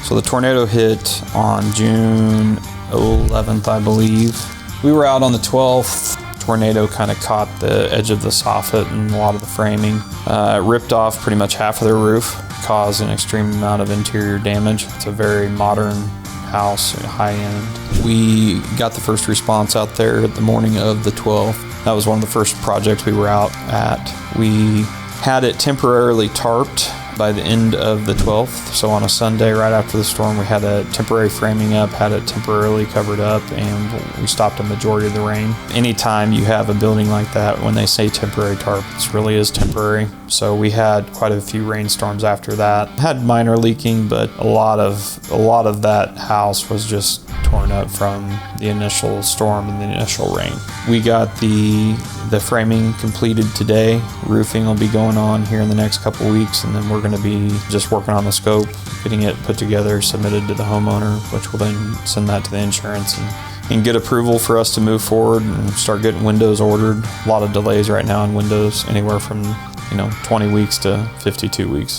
So the tornado hit on June 11th, I believe. We were out on the 12th. Tornado kind of caught the edge of the soffit and a lot of the framing. It ripped off pretty much half of their roof, caused an extreme amount of interior damage. It's a very modern house, high end. We got the first response out there the morning of the 12th. That was one of the first projects we were out at. We had it temporarily tarped by the end of the 12th. So on a Sunday right after the storm, we had a temporary framing up, had it temporarily covered up, and we stopped a majority of the rain. Anytime you have a building like that, when they say temporary tarp, it really is temporary. So we had quite a few rainstorms after that. Had minor leaking, but a lot of that house was just torn up from the initial storm and the initial rain. We got the framing completed today. Roofing will be going on here in the next couple weeks, and then we're going to be just working on the scope, getting it put together, submitted to the homeowner, which will then send that to the insurance and get approval for us to move forward and start getting windows ordered. A lot of delays right now on windows, anywhere from 20 weeks to 52 weeks.